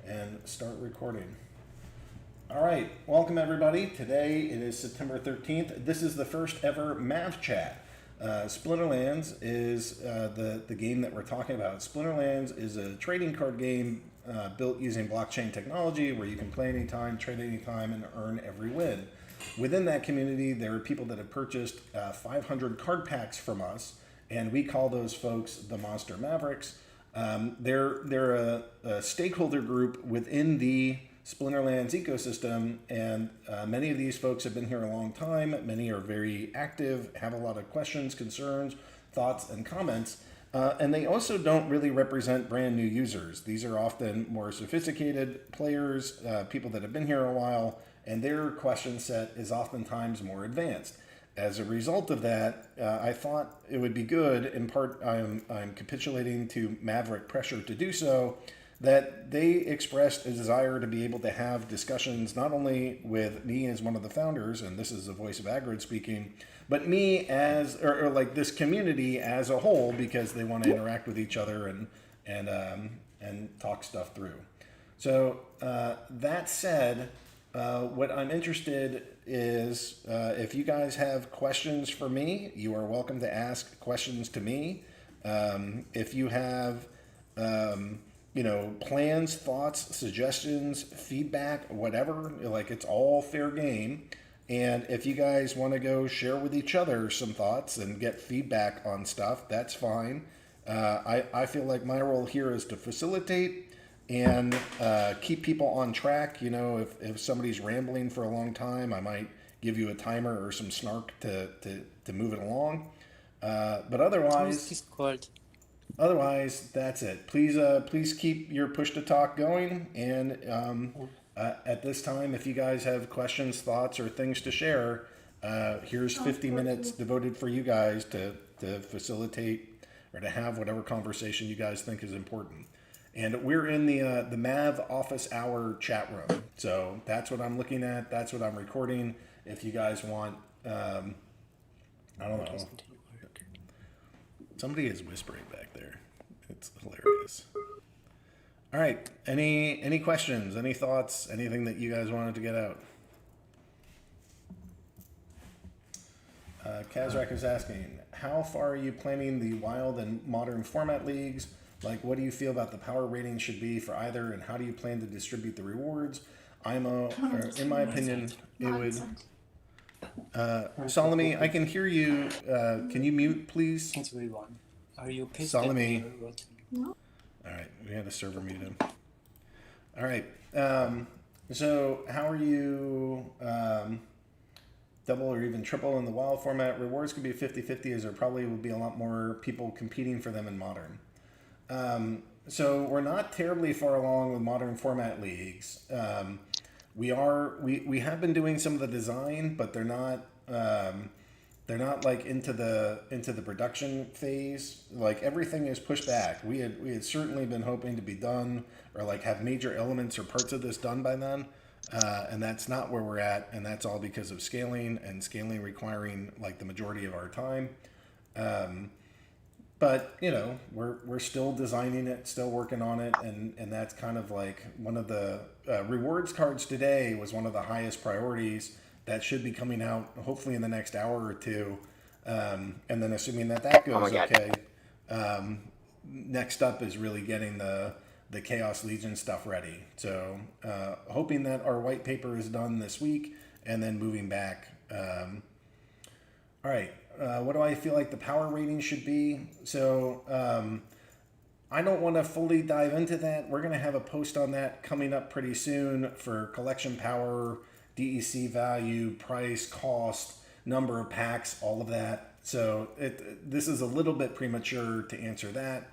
and start recording. All right, welcome everybody. Today it is September 13th. This is the first ever Mav Chat. Splinterlands is the game that we're talking about. Splinterlands is a trading card game built using blockchain technology where you can play anytime, trade anytime, and earn every win. Within that community, there are people that have purchased 500 card packs from us, and we call those folks the Monster Mavericks. They're a stakeholder group within the Splinterlands ecosystem, and many of these folks have been here a long time. Many are very active, have a lot of questions, concerns, thoughts, and comments. And they also don't really represent brand new users. These are often more sophisticated players, people that have been here a while, and their question set is oftentimes more advanced. As a result of that, I thought it would be good, in part I'm capitulating to Maverick pressure to do so, that they expressed a desire to be able to have discussions not only with me as one of the founders, and this is the voice of Agrid speaking, but me as, or like this community as a whole, because they want to interact with each other and talk stuff through. So that said, what I'm interested is if you guys have questions for me, you are welcome to ask questions to me. If you have plans, thoughts, suggestions, feedback, whatever, like it's all fair game. And if you guys want to go share with each other some thoughts and get feedback on stuff, that's fine. I feel like my role here is to facilitate and keep people on track. You know, if somebody's rambling for a long time, I might give you a timer or some snark to move it along. But otherwise, that's it. Please keep your push to talk going. And at this time, if you guys have questions, thoughts, or things to share, here's 50 minutes devoted for you guys to facilitate or to have whatever conversation you guys think is important. And we're in the Mav office hour chat room. So that's what I'm looking at. That's what I'm recording. If you guys want, I don't know. Somebody is whispering back there. It's hilarious. All right. Any questions? Any thoughts? Anything that you guys wanted to get out? Kazrak is asking, how far are you planning the wild and modern format leagues? Like, what do you feel about the power rating should be for either, and how do you plan to distribute the rewards? In my opinion, it would... Salome, I can hear you. Can you mute, please? Are you pissed Salome. at me? No. All right, we had a server mute him. All right. So how are you double or even triple in the wild format? Rewards could be 50-50, as there probably will be a lot more people competing for them in modern. So we're not terribly far along with modern format leagues. We have been doing some of the design, but they're not like into the production phase. Like everything is pushed back. We had certainly been hoping to be done or like have major elements or parts of this done by then. And that's not where we're at, and that's all because of scaling requiring like the majority of our time. But we're still designing it, still working on it, and that's kind of like one of the rewards cards today was one of the highest priorities that should be coming out hopefully in the next hour or two, and then assuming that goes okay. Next up is really getting the Chaos Legion stuff ready. So hoping that our white paper is done this week, and then moving back. All right. What do I feel like the power rating should be? So I don't want to fully dive into that. We're going to have a post on that coming up pretty soon for collection power, DEC value, price, cost, number of packs, all of that. So this is a little bit premature to answer that.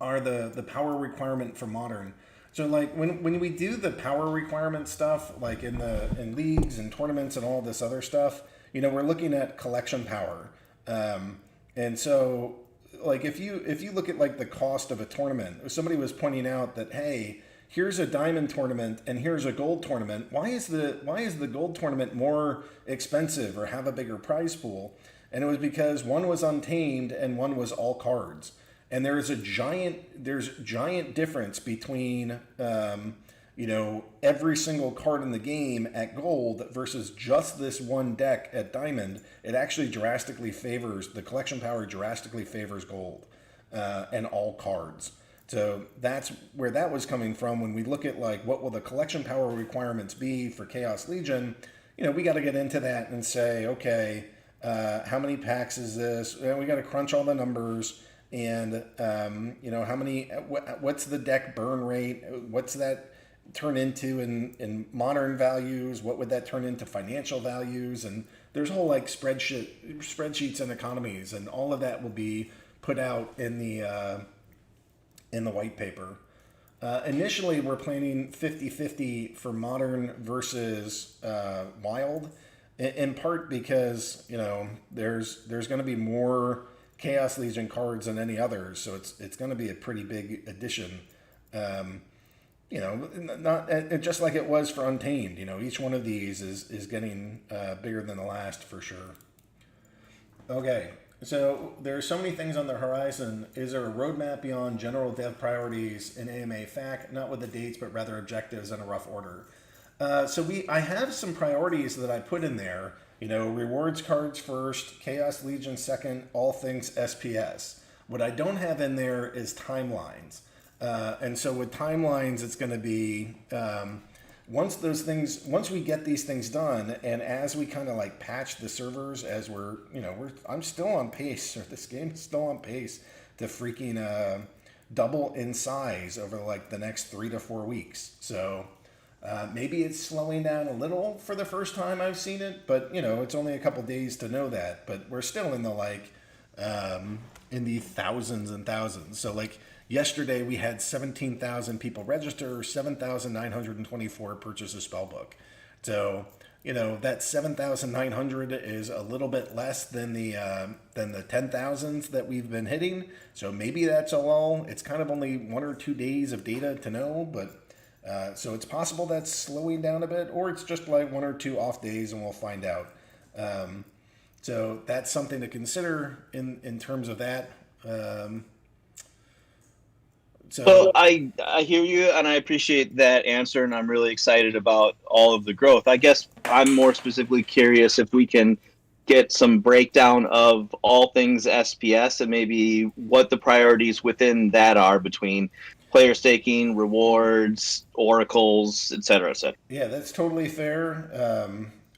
Are the power requirement for modern? So like when we do the power requirement stuff, like in leagues and tournaments and all this other stuff, we're looking at collection power. And so like if you look at like the cost of a tournament, somebody was pointing out that, hey, here's a diamond tournament and here's a gold tournament. Why is the gold tournament more expensive or have a bigger prize pool? And it was because one was untamed and one was all cards. and there's giant difference between every single card in the game at gold versus just this one deck at diamond. It actually drastically favors the collection power, drastically favors gold and all cards. So that's where that was coming from. When we look at like what will the collection power requirements be for Chaos Legion, we got to get into that and say, okay, how many packs is this? We got to crunch all the numbers, and how many? What's the deck burn rate? What's that turn into in modern values? What would that turn into financial values? And there's whole like spreadsheets and economies, and all of that will be put out in the white paper. Initially, we're planning 50-50 for modern versus wild, in part because there's going to be more Chaos Legion cards than any others, so it's going to be a pretty big addition. Not just like it was for Untamed. Each one of these is getting bigger than the last for sure. Okay. So there's so many things on the horizon. Is there a roadmap beyond general dev priorities in AMA FAQ, not with the dates, but rather objectives in a rough order? I have some priorities that I put in there. Rewards cards first, Chaos Legion second, all things SPS. What I don't have in there is timelines. And so with timelines, it's going to be once we get these things done, and as we kind of like patch the servers, as I'm still on pace, or this game is still on pace to freaking double in size over like the next 3 to 4 weeks. So maybe it's slowing down a little for the first time I've seen it, but it's only a couple days to know that. But we're still in the thousands and thousands. So like yesterday we had 17,000 people register, 7,924 purchase a spellbook. So that 7,900 is a little bit less than the 10,000s that we've been hitting. So maybe that's a lull. It's kind of only 1 or 2 days of data to know, but so it's possible that's slowing down a bit, or it's just like 1 or 2 off days, and we'll find out. So that's something to consider in terms of that. So I hear you, and I appreciate that answer, and I'm really excited about all of the growth. I guess I'm more specifically curious if we can get some breakdown of all things SPS and maybe what the priorities within that are between player staking, rewards, oracles, et cetera, et cetera. Yeah, that's totally fair.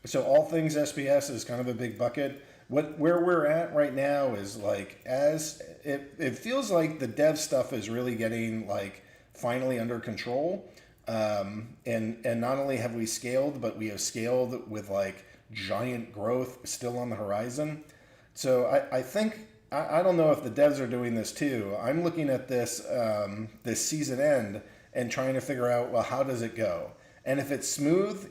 So all things SPS is kind of a big bucket. Where we're at right now is like, as it feels like the dev stuff is really getting like finally under control. And not only have we scaled, but we have scaled with like giant growth still on the horizon. So I think, I don't know if the devs are doing this too. I'm looking at this season end and trying to figure out, well, how does it go? And if it's smooth,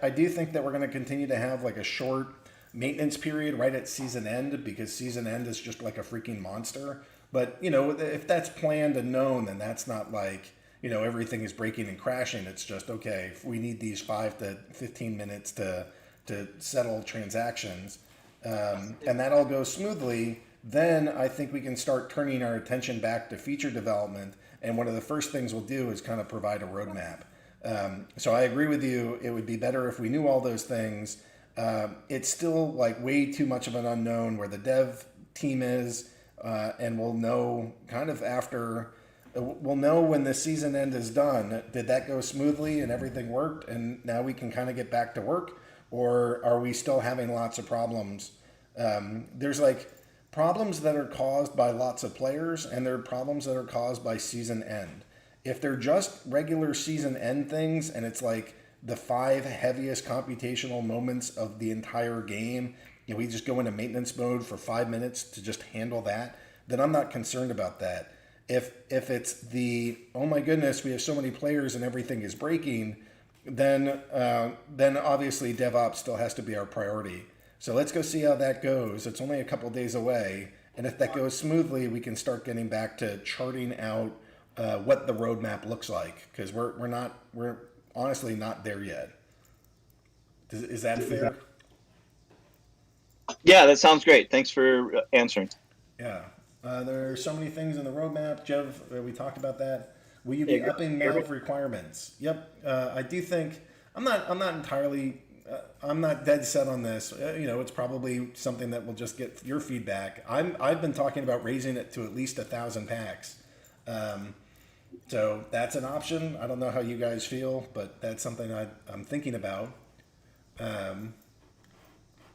I do think that we're going to continue to have like a short maintenance period right at season end, because season end is just like a freaking monster. But if that's planned and known, then that's not like everything is breaking and crashing. It's just, okay, if we need these 5 to 15 minutes to settle transactions, and that all goes smoothly, then I think we can start turning our attention back to feature development. And one of the first things we'll do is kind of provide a roadmap. So I agree with you. It would be better if we knew all those things. It's still like way too much of an unknown where the dev team is, and we'll know kind of after, we'll know when the season end is done. Did that go smoothly and everything worked, and now we can kind of get back to work? Or are we still having lots of problems? There's like problems that are caused by lots of players, and there are problems that are caused by season end. If they're just regular season end things, and it's like the 5 heaviest computational moments of the entire game, we just go into maintenance mode for 5 minutes to just handle that, then I'm not concerned about that. If it's the, oh my goodness, we have so many players and everything is breaking, then obviously DevOps still has to be our priority. So let's go see how that goes. It's only a couple days away, and if that goes smoothly, we can start getting back to charting out what the roadmap looks like, because we're honestly not there yet. Is that fair? Yeah, that sounds great. Thanks for answering. Yeah. There are so many things in the roadmap. Jeff, we talked about that. Will you be upping Mav requirements? Yep. I do think I'm not entirely. I'm not dead set on this. It's probably something that will just get your feedback. I've been talking about raising it to at least 1,000 packs. So that's an option. I don't know how you guys feel, but that's something I'm thinking about.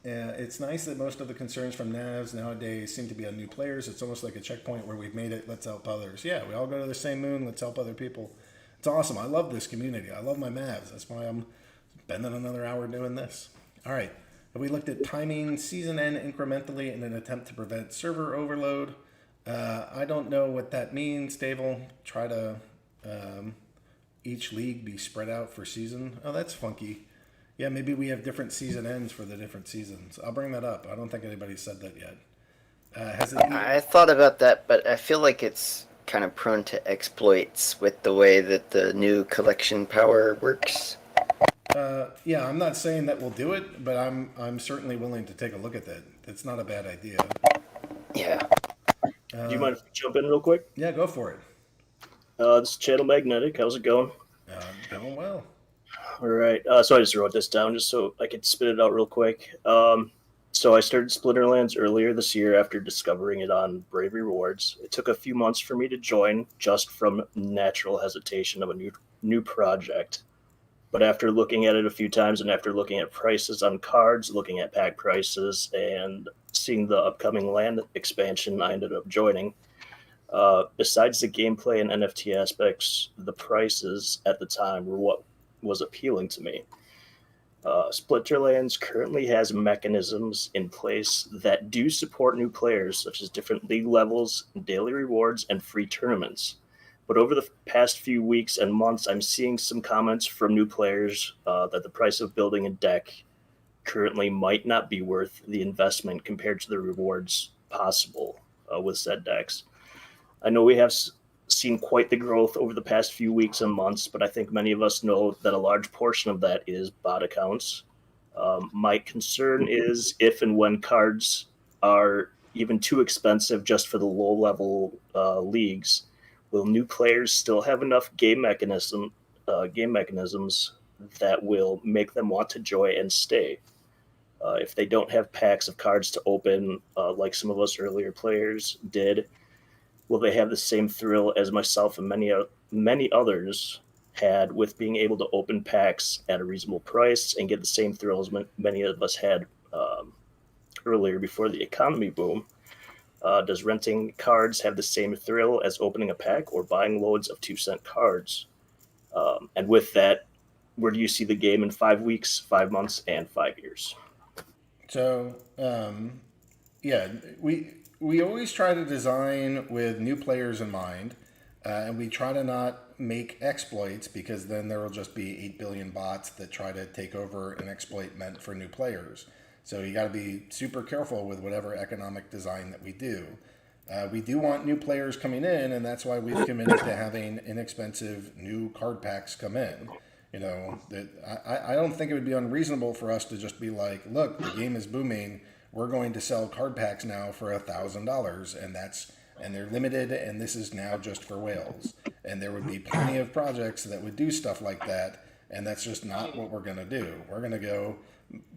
It's nice that most of the concerns from Navs nowadays seem to be on new players. It's almost like a checkpoint where we've made it. Let's help others. Yeah, we all go to the same moon. Let's help other people. It's awesome. I love this community. I love my Mavs. That's why I'm spending another hour doing this. All right. Have we looked at timing season end incrementally in an attempt to prevent server overload? I don't know what that means, Stable. Try to each league be spread out for season. Oh, that's funky. Yeah, maybe we have different season ends for the different seasons. I'll bring that up. I don't think anybody said that yet. I thought about that, but I feel like it's kind of prone to exploits with the way that the new collection power works. Yeah, I'm not saying that we'll do it, but I'm certainly willing to take a look at that. It's not a bad idea. Yeah. Do you mind if we jump in real quick? Yeah, go for it. This is Channel Magnetic. How's it going? Going well. All right. So I just wrote this down just so I could spit it out real quick. So I started Splinterlands earlier this year after discovering it on Brave Rewards. It took a few months for me to join just from natural hesitation of a new project. But after looking at it a few times and after looking at prices on cards, looking at pack prices, and seeing the upcoming land expansion, I ended up joining. Besides the gameplay and NFT aspects, the prices at the time were what was appealing to me. Splinterlands currently has mechanisms in place that do support new players, such as different league levels, daily rewards, and free tournaments. But over the past few weeks and months, I'm seeing some comments from new players that the price of building a deck currently might not be worth the investment compared to the rewards possible with said decks. I know we have seen quite the growth over the past few weeks and months, but I think many of us know that a large portion of that is bot accounts. My concern is if and when cards are even too expensive just for the low-level leagues, will new players still have enough game mechanisms that will make them want to join and stay? If they don't have packs of cards to open, like some of us earlier players did, will they have the same thrill as myself and many others had with being able to open packs at a reasonable price and get the same thrill as many of us had earlier before the economy boom? Does renting cards have the same thrill as opening a pack or buying loads of 2-cent cards? And with that, where do you see the game in 5 weeks, 5 months, and 5 years? So, yeah, we always try to design with new players in mind, and we try to not make exploits because then there will just be 8 billion bots that try to take over an exploit meant for new players. So you got to be super careful with whatever economic design that we do. We do want new players coming in, and that's why we've committed to having inexpensive new card packs come in. I don't think it would be unreasonable for us to just be like, look, the game is booming. We're going to sell card packs now for $1,000, and they're limited, and this is now just for whales. And there would be plenty of projects that would do stuff like that, and that's just not what we're going to do. We're going to go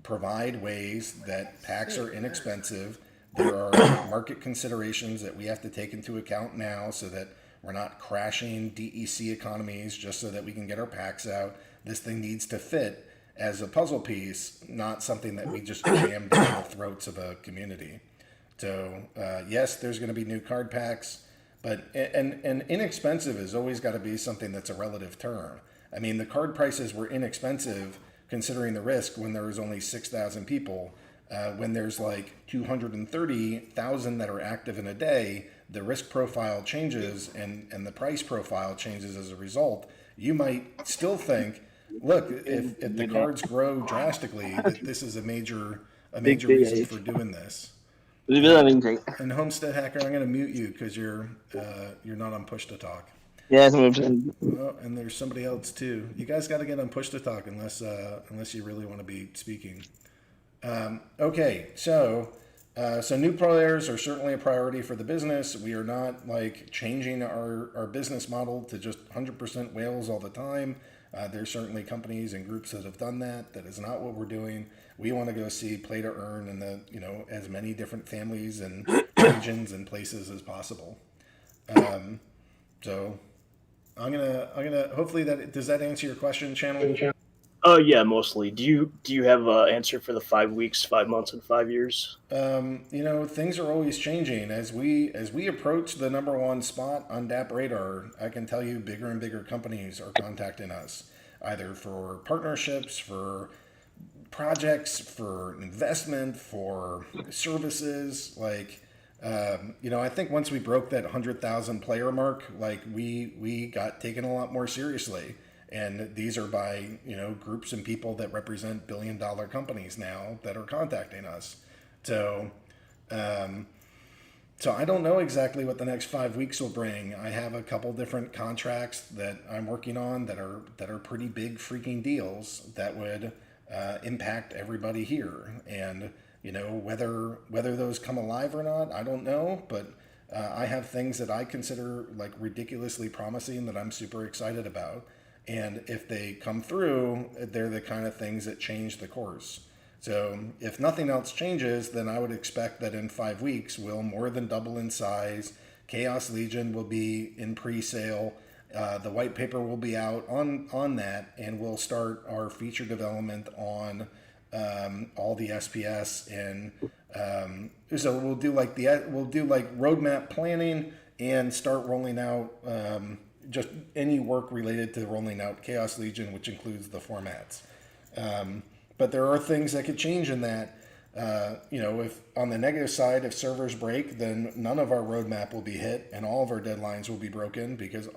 provide ways that packs are inexpensive. There are market considerations that we have to take into account now so that we're not crashing DEC economies just so that we can get our packs out. This thing needs to fit as a puzzle piece, not something that we just jam down the throats of a community. So yes, there's going to be new card packs, but and inexpensive has always got to be something that's a relative term. I mean, the card prices were inexpensive considering the risk when there was only 6,000 people. When there's like 230,000 that are active in a day, the risk profile changes and the price profile changes as a result. You might still think, look, if the cards grow drastically, that this is a major reason for doing this. And Homestead Hacker, I'm going to mute you because you're not on push to talk. Yeah. Oh, and there's somebody else too. You guys got to get on push to talk unless you really want to be speaking. Okay, so So new players are certainly a priority for the business. We are not like changing our business model to just 100% whales all the time. There's certainly companies and groups that have done that. That is not what we're doing. We want to go see play to earn in the as many different families and regions and places as possible. So I'm gonna hopefully that does that answer your question, Channel? Oh yeah, mostly. Do you have an answer for the 5 weeks, 5 months, and 5 years? Things are always changing as we approach the number one spot on DAP radar. I can tell you, bigger and bigger companies are contacting us, either for partnerships, for projects, for investment, for services. I think once we broke that 100,000 player mark, like we got taken a lot more seriously. And these are by groups and people that represent billion-dollar companies now that are contacting us. So, so I don't know exactly what the next 5 weeks will bring. I have a couple different contracts that I'm working on that are pretty big freaking deals that would impact everybody here. And whether those come alive or not, I don't know. But I have things that I consider like ridiculously promising that I'm super excited about. And if they come through, they're the kind of things that change the course. So if nothing else changes, then I would expect that in 5 weeks, we'll more than double in size. Chaos Legion will be in pre-sale. The white paper will be out on that, and we'll start our feature development on all the SPS. And so we'll do like roadmap planning and start rolling out just any work related to rolling out Chaos Legion, which includes the formats. But there are things that could change in that. If on the negative side, if servers break, then none of our roadmap will be hit and all of our deadlines will be broken because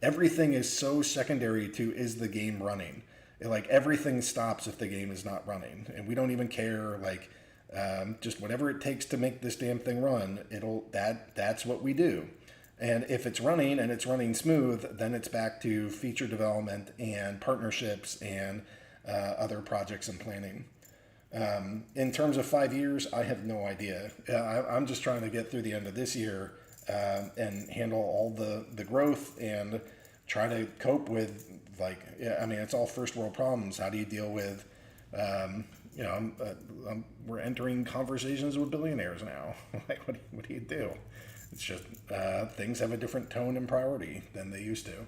everything is so secondary to is the game running. Like everything stops if the game is not running, and we don't even care. Just whatever it takes to make this damn thing run, that's what we do. And if it's running and it's running smooth, then it's back to feature development and partnerships and other projects and planning. In terms of 5 years, I have no idea. I'm just trying to get through the end of this year and handle all the growth and try to cope with it's all first world problems. How do you deal with we're entering conversations with billionaires now. What do you do? It's just things have a different tone and priority than they used to. All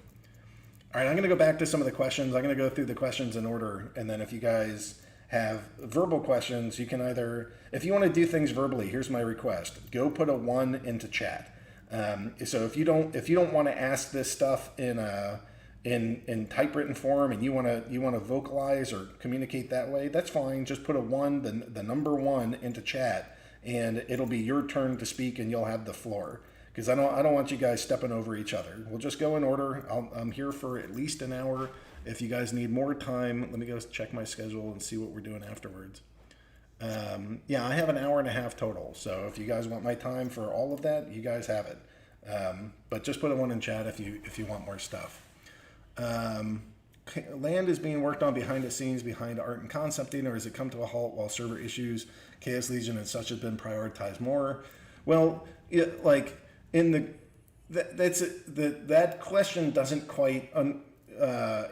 right, I'm going to go back to some of the questions. I'm going to go through the questions in order, and then if you guys have verbal questions, you can either, if you want to do things verbally, here's my request: go put a 1 into chat. So if you don't want to ask this stuff in typewritten form and you want to vocalize or communicate that way, that's fine. Just put a 1, the number 1 into chat. And it'll be your turn to speak, and you'll have the floor. Because I don't want you guys stepping over each other. We'll just go in order. I'm here for at least an hour. If you guys need more time, let me go check my schedule and see what we're doing afterwards. I have an hour and a half total. So if you guys want my time for all of that, you guys have it. But just put a 1 in chat if you want more stuff. Land is being worked on behind the scenes, behind art and concepting, or has it come to a halt while server issues, Chaos Legion and such, has been prioritized more? Well, that question doesn't quite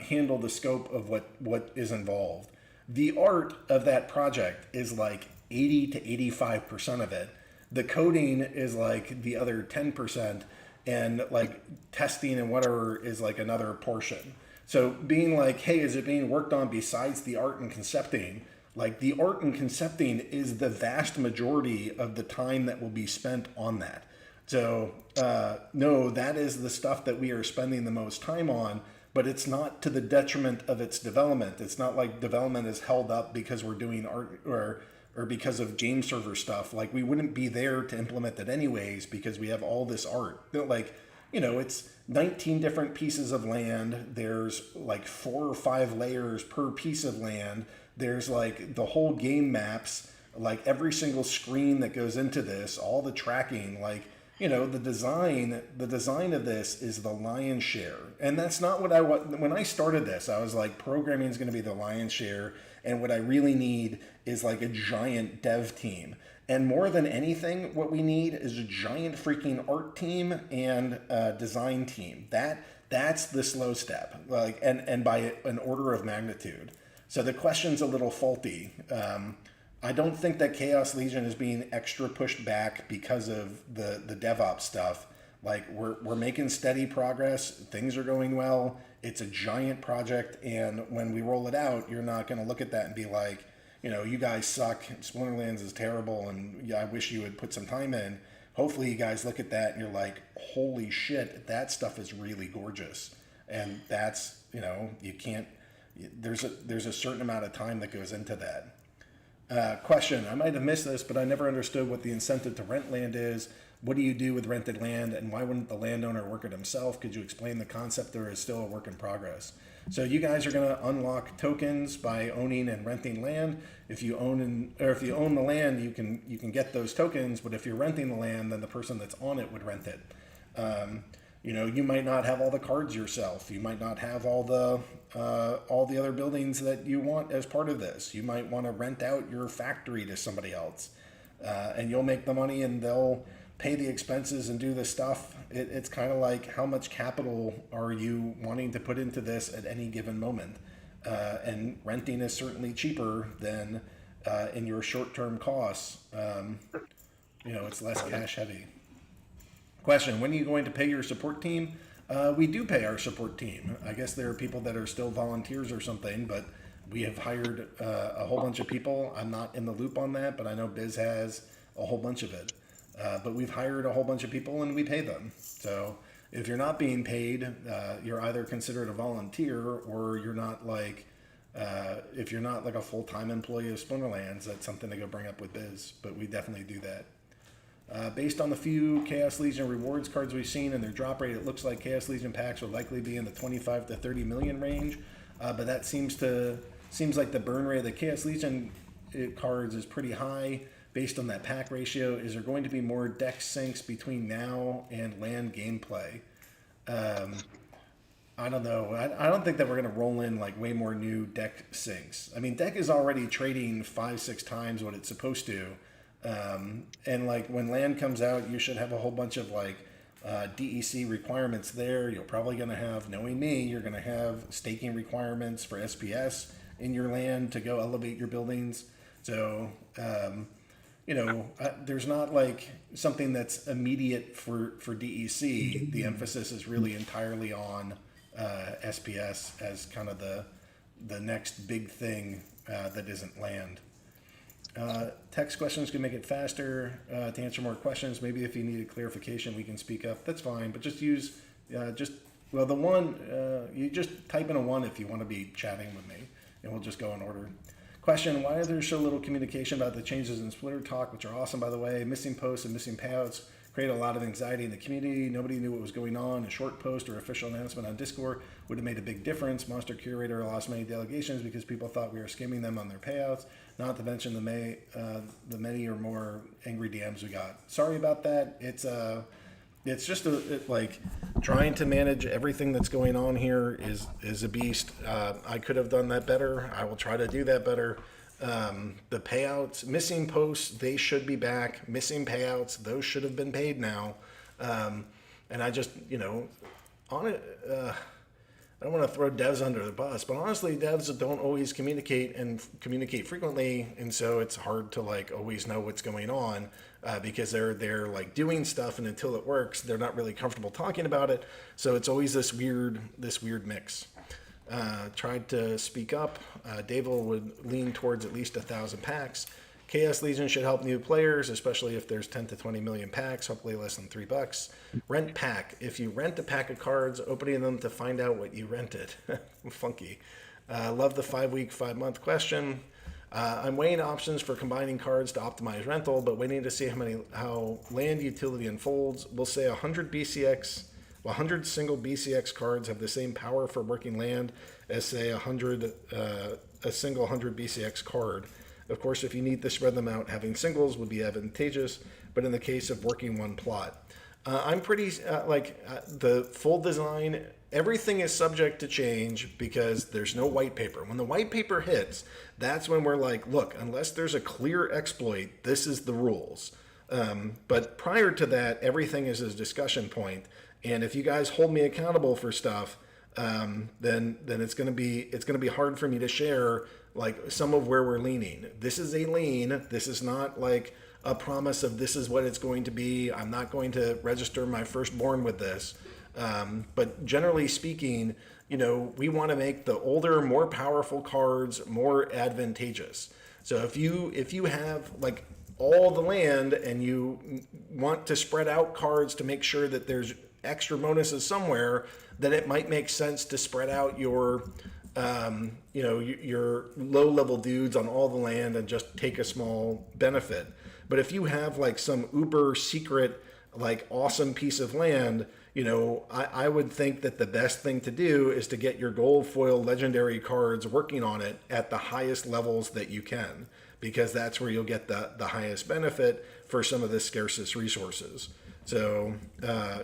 handle the scope of what is involved. The art of that project is like 80 to 85% of it. The coding is like the other 10%, and like testing and whatever is like another portion. So being like, hey, is it being worked on besides the art and concepting? Like the art and concepting is the vast majority of the time that will be spent on that. So no, that is the stuff that we are spending the most time on, but it's not to the detriment of its development. It's not like development is held up because we're doing art or because of game server stuff. Like we wouldn't be there to implement that anyways because we have all this art. It's 19 different pieces of land. There's like 4 or 5 layers per piece of land. There's like the whole game maps, like every single screen that goes into this, all the tracking, the design of this is the lion's share. And that's not what when I started this, I was like, programming is going to be the lion's share. And what I really need is like a giant dev team. And more than anything, what we need is a giant freaking art team and design team. That's the slow step, like, and by an order of magnitude. So the question's a little faulty. I don't think that Chaos Legion is being extra pushed back because of the DevOps stuff. Like, we're making steady progress. Things are going well. It's a giant project, and when we roll it out, you're not going to look at that and be like, you guys suck. Splinterlands is terrible, and yeah, I wish you would put some time in. Hopefully, you guys look at that and you're like, holy shit, that stuff is really gorgeous. And that's, you can't. There's a certain amount of time that goes into that. Question: I might have missed this, but I never understood what the incentive to rent land is. What do you do with rented land, and why wouldn't the landowner work it himself? Could you explain the concept, or is still a work in progress? So you guys are going to unlock tokens by owning and renting land. If you own the land, you can get those tokens. But if you're renting the land, then the person that's on it would rent it. You might not have all the cards yourself. You might not have all the other buildings that you want as part of this. You might want to rent out your factory to somebody else, and you'll make the money, and they'll pay the expenses and do the stuff. It's kind of like, how much capital are you wanting to put into this at any given moment? And renting is certainly cheaper than in your short-term costs. It's less cash heavy. Question: when are you going to pay your support team? We do pay our support team. I guess there are people that are still volunteers or something, but we have hired a whole bunch of people. I'm not in the loop on that, but I know Biz has a whole bunch of it. But we've hired a whole bunch of people and we pay them. So if you're not being paid, you're either considered a volunteer, or you're not like, if you're not like a full-time employee of Splinterlands, that's something to go bring up with Biz. But we definitely do that. Based on the few Chaos Legion rewards cards we've seen and their drop rate, it looks like Chaos Legion packs will likely be in the 25 to 30 million range. But that seems like the burn rate of the Chaos Legion cards is pretty high. Based on that pack ratio, is there going to be more deck syncs between now and land gameplay? I don't know. I don't think that we're going to roll in like way more new deck syncs. I mean, deck is already trading 5-6 times what it's supposed to. And like when land comes out, you should have a whole bunch of like DEC requirements there. You're probably going to have, knowing me, you're going to have staking requirements for SPS in your land to go elevate your buildings. So, there's not like something that's immediate for DEC. The emphasis is really entirely on SPS as kind of the next big thing that isn't land. Text questions can make it faster to answer more questions. Maybe if you needed clarification, we can speak up. That's fine, but just use the one. You just type in a 1 if you want to be chatting with me, and we'll just go in order. Question: why is there so little communication about the changes in Splitter Talk, which are awesome, by the way? Missing posts and missing payouts create a lot of anxiety in the community. Nobody knew what was going on. A short post or official announcement on Discord would have made a big difference. Monster Curator lost many delegations because people thought we were skimming them on their payouts. Not to mention the many or more angry DMs we got. Sorry about that. It's just like trying to manage everything that's going on here is a beast. I could have done that better. I will try to do that better. The payouts, missing posts, they should be back. Missing payouts, those should have been paid now. And I just, on it, I don't want to throw devs under the bus, but honestly, devs don't always communicate frequently, and so it's hard to like always know what's going on because they're like doing stuff, and until it works, they're not really comfortable talking about it. So it's always this weird mix. Tried to speak up. Dave would lean towards at least 1,000 packs. Chaos Legion should help new players, especially if there's 10 to 20 million packs, hopefully less than $3. Rent pack. If you rent a pack of cards, opening them to find out what you rented. Funky. Love the 5-week, 5-month question. I'm weighing options for combining cards to optimize rental, but waiting to see how land utility unfolds. We'll say 100 BCX. 100 single BCX cards have the same power for working land as, say, a single 100 BCX card. Of course, if you need to spread them out, having singles would be advantageous, but in the case of working one plot. I'm pretty, the full design everything is subject to change because there's no white paper. When the white paper hits, that's when we're like, look, unless there's a clear exploit, this is the rules. But prior to that, everything is a discussion point. And if you guys hold me accountable for stuff, then it's gonna be hard for me to share like some of where we're leaning. This is a lean. This is not like a promise of this is what it's going to be. I'm not going to register my firstborn with this. But generally speaking, we want to make the older, more powerful cards more advantageous. So if you have like all the land and you want to spread out cards to make sure that there's extra bonuses somewhere, then it might make sense to spread out your your low level dudes on all the land and just take a small benefit. But if you have like some uber secret, like awesome piece of land, I would think that the best thing to do is to get your gold foil legendary cards working on it at the highest levels that you can, because that's where you'll get the highest benefit for some of the scarcest resources. So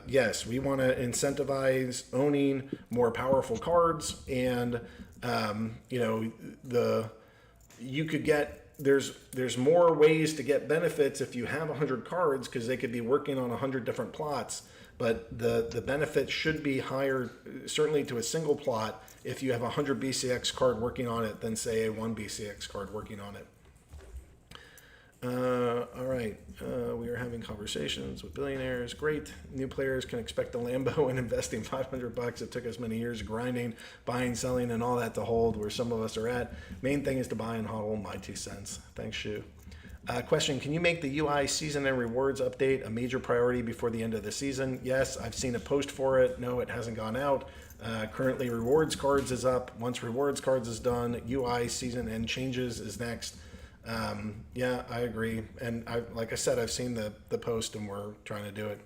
yes, we want to incentivize owning more powerful cards, and you could get there's more ways to get benefits if you have 100 cards, because they could be working on 100 different plots. But the benefit should be higher, certainly to a single plot, if you have a 100 BCX card working on it than say a 1 BCX card working on it. All right, we are having conversations with billionaires. Great. New players can expect a Lambo and investing $500. It took us many years of grinding, buying, selling, and all that to hold where some of us are at. Main thing is to buy and hodl. My 2 cents. Thanks, Shu. Question, can you make the UI season and rewards update a major priority before the end of the season? Yes, I've seen a post for it. No, it hasn't gone out. Currently, rewards cards is up. Once rewards cards is done, UI season and changes is next. Yeah, I agree. And like I said, I've seen the post and we're trying to do it.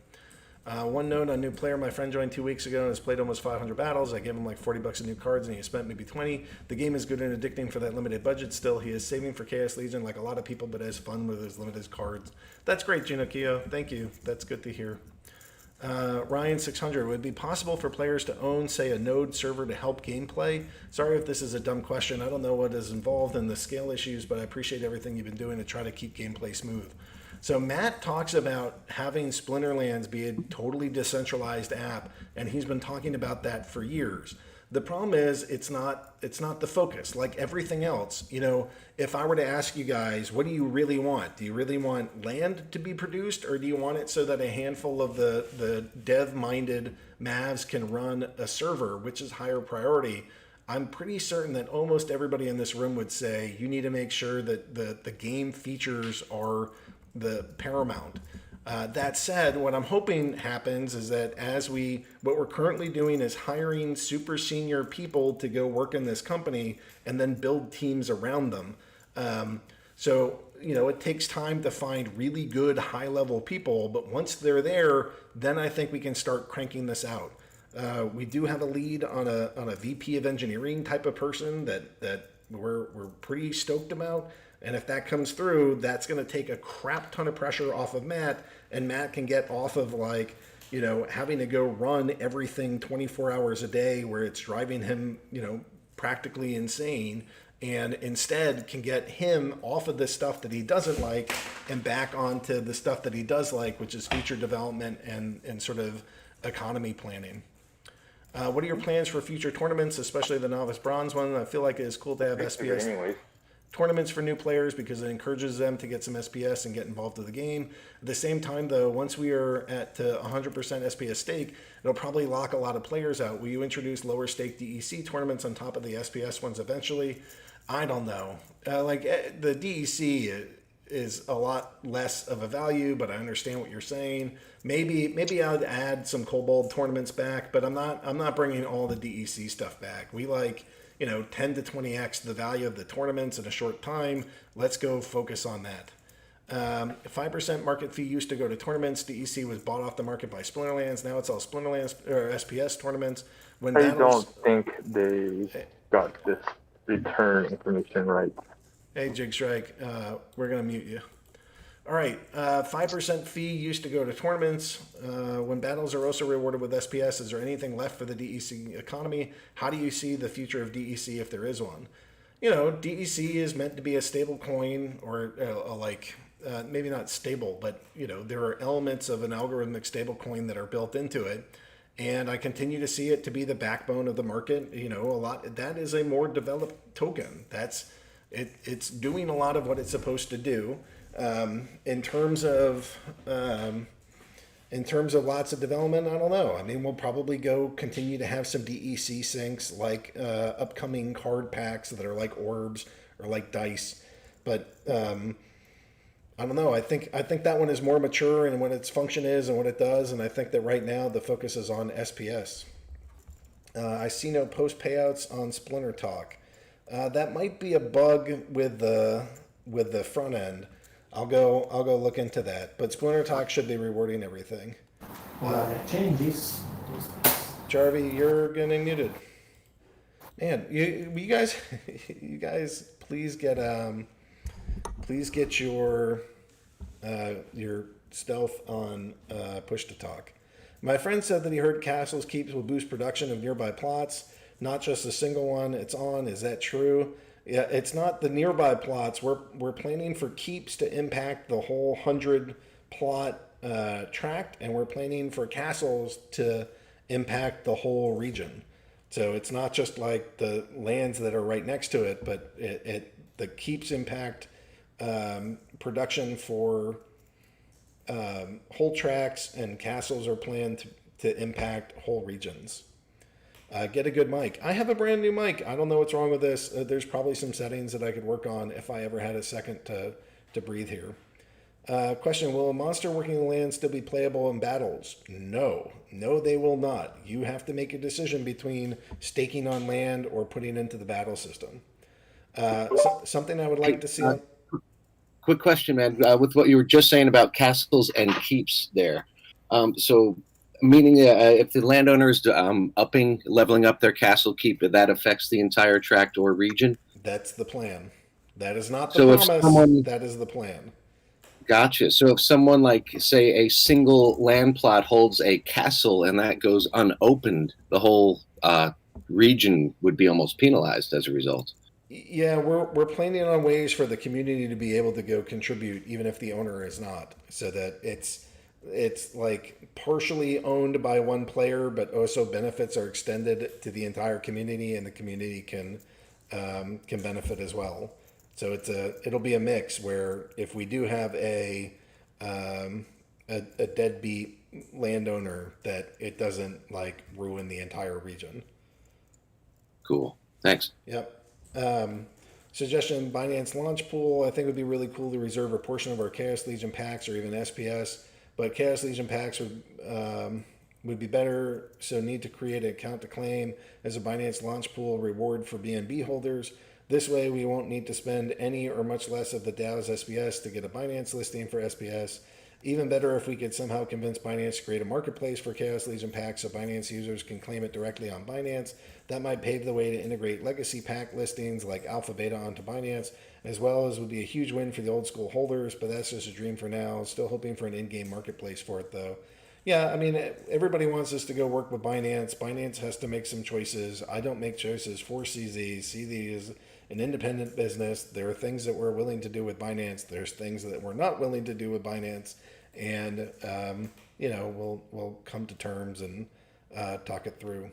One note on new player. My friend joined 2 weeks ago and has played almost 500 battles. I gave him like $40 in new cards and he has spent maybe 20. The game is good and addicting for that limited budget. Still, he is saving for Chaos Legion like a lot of people, but has fun with his limited cards. That's great, Gino Kio. Thank you. That's good to hear. Ryan 600, would it be possible for players to own, say, a node server to help gameplay? Sorry if this is a dumb question. I don't know what is involved in the scale issues, but I appreciate everything you've been doing to try to keep gameplay smooth. So Matt talks about having Splinterlands be a totally decentralized app, and he's been talking about that for years. The problem is it's not the focus. Like everything else, if I were to ask you guys, what do you really want? Do you really want land to be produced, or do you want it so that a handful of the dev-minded Mavs can run a server, which is higher priority? I'm pretty certain that almost everybody in this room would say you need to make sure that the game features are the paramount. That said, what I'm hoping happens is that what we're currently doing is hiring super senior people to go work in this company and then build teams around them. So it takes time to find really good high level people, but once they're there, then I think we can start cranking this out. We do have a lead on a VP of engineering type of person that we're pretty stoked about. And if that comes through, that's going to take a crap ton of pressure off of Matt, and Matt can get off of having to go run everything 24 hours a day where it's driving him, practically insane, and instead can get him off of the stuff that he doesn't like and back onto the stuff that he does like, which is feature development and sort of economy planning. What are your plans for future tournaments, especially the Novice Bronze one? I feel like it is cool to have SPS tournaments for new players because it encourages them to get some SPS and get involved in the game. At the same time, though, once we are at 100% SPS stake, it'll probably lock a lot of players out. Will you introduce lower stake DEC tournaments on top of the SPS ones eventually? I don't know. The DEC is a lot less of a value, but I understand what you're saying. Maybe I'd add some Kobold tournaments back, but I'm not bringing all the DEC stuff back. We 10 to 20x the value of the tournaments in a short time. Let's go focus on that. 5% market fee used to go to tournaments. DEC was bought off the market by Splinterlands. Now it's all Splinterlands or SPS tournaments. I don't think they got this return information right. Hey, Jig Strike, we're going to mute you. All right, 5% fee used to go to tournaments. When battles are also rewarded with SPS, is there anything left for the DEC economy? How do you see the future of DEC if there is one? DEC is meant to be a stable coin, or maybe not stable, but there are elements of an algorithmic stable coin that are built into it. And I continue to see it to be the backbone of the market. A lot that is a more developed token. It's doing a lot of what it's supposed to do. In terms of lots of development, I don't know. I mean, we'll probably continue to have some DEC syncs like upcoming card packs that are like orbs or like dice, but I don't know. I think that one is more mature in what its function is and what it does, and I think that right now the focus is on SPS. I see no post payouts on Splinter Talk. That might be a bug with the front end. I'll go look into that. But Splinter Talk should be rewarding everything. Changes. Jarvie, you're getting muted. Man, you guys, you guys, please get your stealth on push to talk. My friend said that he heard castles keeps will boost production of nearby plots, not just a single one. It's on. Is that true? Yeah, it's not the nearby plots. We're planning for keeps to impact the whole 100 plot tract, and we're planning for castles to impact the whole region. So it's not just like the lands that are right next to it, but the keeps impact production for whole tracts, and castles are planned to impact whole regions. Get a good mic. I have a brand new mic. I don't know what's wrong with this. There's probably some settings that I could work on if I ever had a second to breathe here. Question, will a monster working the land still be playable in battles? No, they will not. You have to make a decision between staking on land or putting into the battle system. Something I would like to see. Quick question, man. With what you were just saying about castles and keeps there. So meaning if the landowner is leveling up their castle keep, that affects the entire tract or region? That's the plan. That is not the promise. That is the plan. Gotcha. So if someone, like, say, a single land plot holds a castle and that goes unopened, the whole region would be almost penalized as a result. Yeah, we're planning on ways for the community to be able to go contribute, even if the owner is not, so that it's like partially owned by one player, but also benefits are extended to the entire community, and the community can benefit as well. So it'll be a mix where if we do have a deadbeat landowner, that it doesn't like ruin the entire region. Cool. Thanks. Yep. Suggestion, Binance launch pool. I think it would be really cool to reserve a portion of our Chaos Legion packs or even SPS, but Chaos Legion packs would be better, so need to create an account to claim as a Binance launch pool reward for BNB holders. This way we won't need to spend any or much less of the DAO's SPS to get a Binance listing for SPS. Even better if we could somehow convince Binance to create a marketplace for Chaos Legion packs so Binance users can claim it directly on Binance. That might pave the way to integrate legacy pack listings like Alpha Beta onto Binance, as well as would be a huge win for the old school holders, but that's just a dream for now. Still hoping for an in-game marketplace for it though. Yeah, I mean, everybody wants us to go work with Binance. Binance has to make some choices. I don't make choices for CZ. CZ is an independent business. There are things that we're willing to do with Binance. There's things that we're not willing to do with Binance. And, we'll come to terms and talk it through.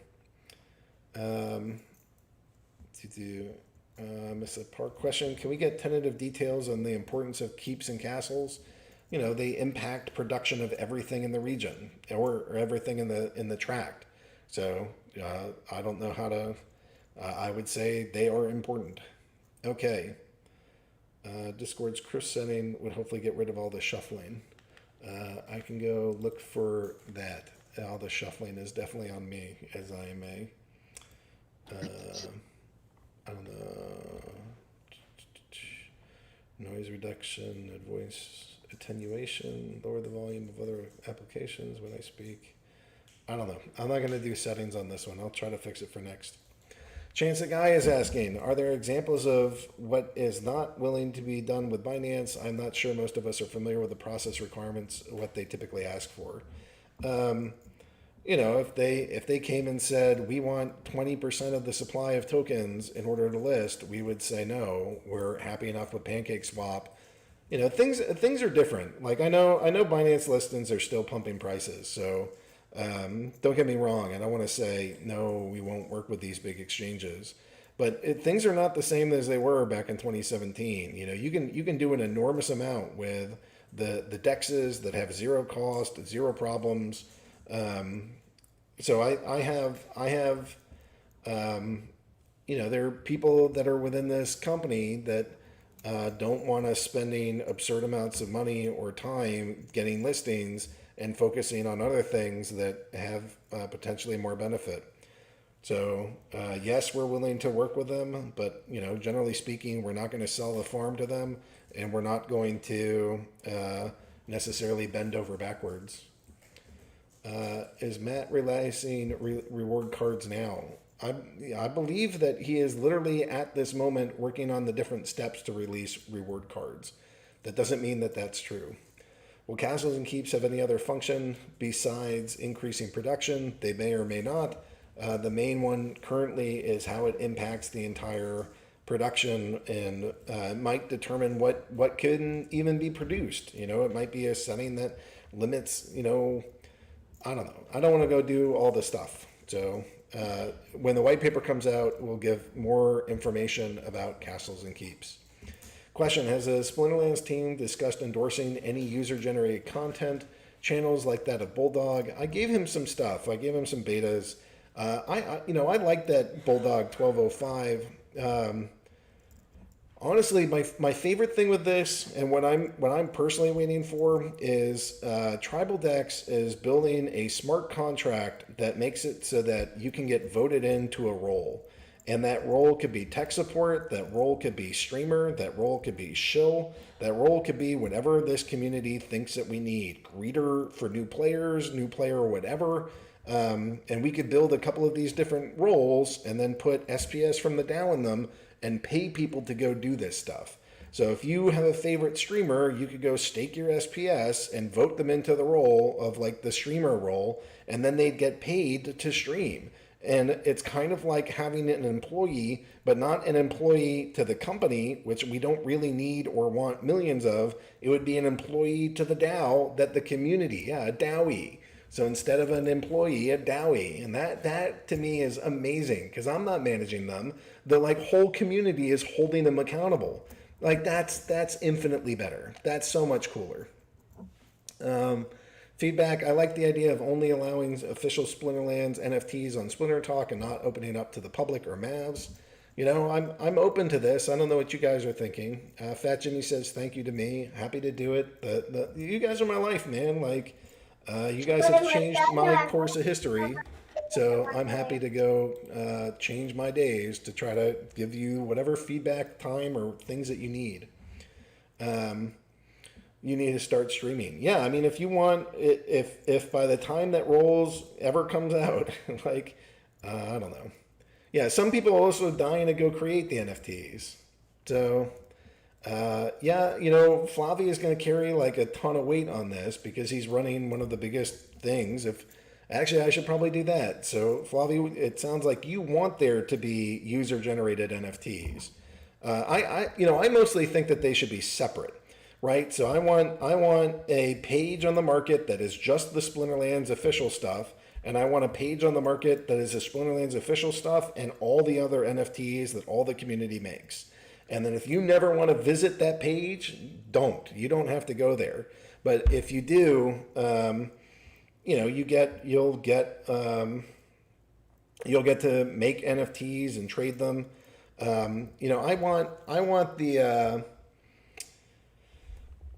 Miss a Park question. Can we get tentative details on the importance of keeps and castles? They impact production of everything in the region or everything in the tract. So I don't know how to, I would say they are important. Okay. Discord's Chris setting would hopefully get rid of all the shuffling. I can go look for that. All the shuffling is definitely on me, as I am I don't know. Noise reduction, voice attenuation, lower the volume of other applications when I speak. I don't know. I'm not going to do settings on this one. I'll try to fix it for next. Chance the Guy is asking, are there examples of what is not willing to be done with Binance? I'm not sure most of us are familiar with the process requirements, what they typically ask for. If they came and said, we want 20% of the supply of tokens in order to list, we would say no. We're happy enough with PancakeSwap. Things are different. Like I know Binance listings are still pumping prices, so don't get me wrong. I don't want to say no, we won't work with these big exchanges, but things are not the same as they were back in 2017. You can do an enormous amount with the dexes that have zero cost, zero problems. So I have there are people that are within this company that don't want us spending absurd amounts of money or time getting listings and focusing on other things that have potentially more benefit. So yes, we're willing to work with them, but generally speaking, we're not going to sell the farm to them, and we're not going to necessarily bend over backwards. Is Matt releasing reward cards now? I believe that he is literally at this moment working on the different steps to release reward cards. That doesn't mean that that's true. Will castles and keeps have any other function besides increasing production? They may or may not. The main one currently is how it impacts the entire production and might determine what can even be produced. It might be a setting that limits, I don't know. I don't want to go do all the stuff. So when the white paper comes out, we'll give more information about castles and keeps. Question, has the Splinterlands team discussed endorsing any user-generated content channels like that of Bulldog? I gave him some stuff. I gave him some betas. I like that Bulldog 1205. Honestly, my favorite thing with this, and what I'm personally waiting for, is Tribal Dex is building a smart contract that makes it so that you can get voted into a role, and that role could be tech support, that role could be streamer, that role could be shill, that role could be whatever this community thinks that we need. Greeter for new players, new player, whatever. And we could build a couple of these different roles and then put SPS from the DAO in them and pay people to go do this stuff. So if you have a favorite streamer, you could go stake your SPS and vote them into the role of like the streamer role, and then they'd get paid to stream. And it's kind of like having an employee, but not an employee to the company, which we don't really need or want millions of. It would be an employee to the DAO that the community, a DAOie. So instead of an employee, a DAOie. And that to me is amazing because I'm not managing them. The whole community is holding them accountable. That's infinitely better. That's so much cooler. Feedback, I like the idea of only allowing official Splinterlands NFTs on Splinter Talk and not opening up to the public or Mavs. I'm open to this. I don't know what you guys are thinking. Fat Jimmy says thank you to me. Happy to do it. You guys are my life, man. You guys have changed my course of history, so I'm happy to go change my days to try to give you whatever feedback, time, or things that you need. You need to start streaming. Yeah, I mean, if you want, if by the time that Rolls ever comes out, I don't know. Yeah, some people are also dying to go create the NFTs. So Flavi is going to carry a ton of weight on this because he's running one of the biggest things. Actually, I should probably do that. So Flavi, it sounds like you want there to be user-generated NFTs. I mostly think that they should be separate, right? So I want a page on the market that is just the Splinterlands official stuff, and I want a page on the market that is the Splinterlands official stuff and all the other NFTs that all the community makes. And then if you never want to visit that page, you don't have to go there. But if you do, you'll get to make NFTs and trade them. I want the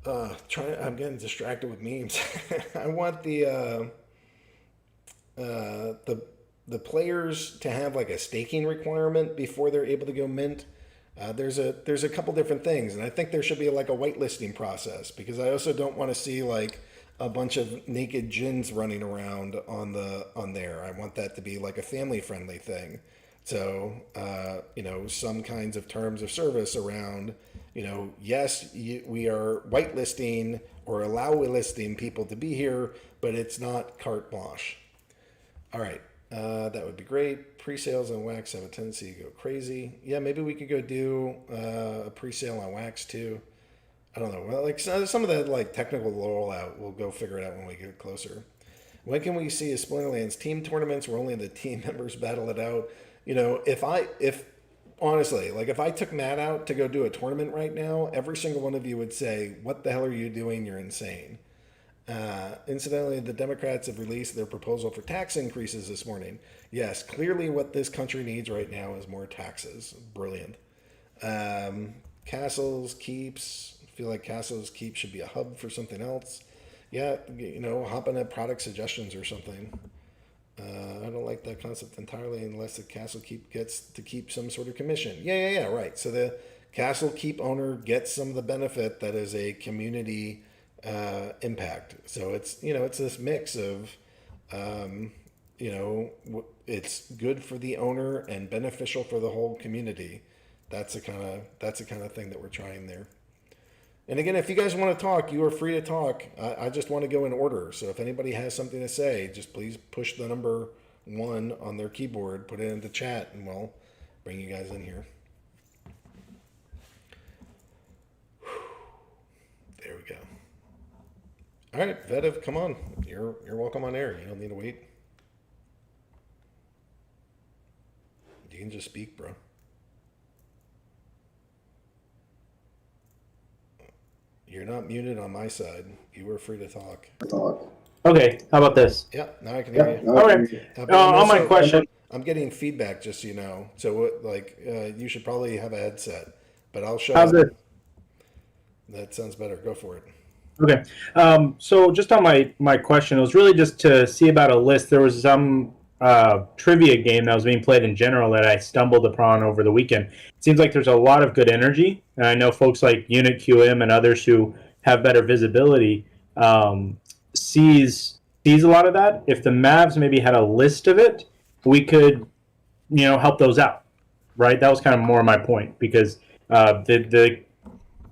I'm getting distracted with memes. I want the players to have a staking requirement before they're able to go mint. There's a couple different things, and I think there should be a whitelisting process because I also don't want to see a bunch of naked djinns running around on there. I want that to be a family friendly thing. So, some kinds of terms of service around, yes, we are whitelisting or allow listing people to be here, but it's not carte blanche. All right, that would be great. Pre-sales on wax have a tendency to go crazy. Yeah, maybe we could go do a pre-sale on wax too. I don't know. Well, like some of the like technical rollout, we'll go figure it out when we get closer. When can we see a Splinterlands team tournaments where only the team members battle it out? If honestly, like if I took Matt out to go do a tournament right now, every single one of you would say, "What the hell are you doing? You're insane." Incidentally, the Democrats have released their proposal for tax increases this morning. Yes, clearly what this country needs right now is more taxes. Brilliant. Castles, keeps. I feel like Castles, keep should be a hub for something else. Yeah, hop in at product suggestions or something. I don't like that concept entirely unless the castle keep gets to keep some sort of commission. Yeah, right. So the castle keep owner gets some of the benefit that is a community impact. So it's this mix of it's good for the owner and beneficial for the whole community. That's the kind of thing that we're trying there. And again, if you guys want to talk, you are free to talk. I just want to go in order. So if anybody has something to say, just please push the number 1 on their keyboard, put it into chat, and we'll bring you guys in here. There we go. All right, Vedev, come on. You're welcome on air. You don't need to wait. You can just speak, bro. You're not muted on my side. You were free to talk. Okay, how about this? Yeah, now I can hear you. Okay. On my question. I'm getting feedback, just so you know. So, you should probably have a headset. But I'll show How's up. it? That sounds better. Go for it. Okay. So just on my question, it was really just to see about a list. There was some trivia game that was being played in general that I stumbled upon over the weekend. It seems like there's a lot of good energy, and I know folks like Unit QM and others who have better visibility sees a lot of that. If the Mavs maybe had a list of it, we could help those out, right? That was kind of more my point, because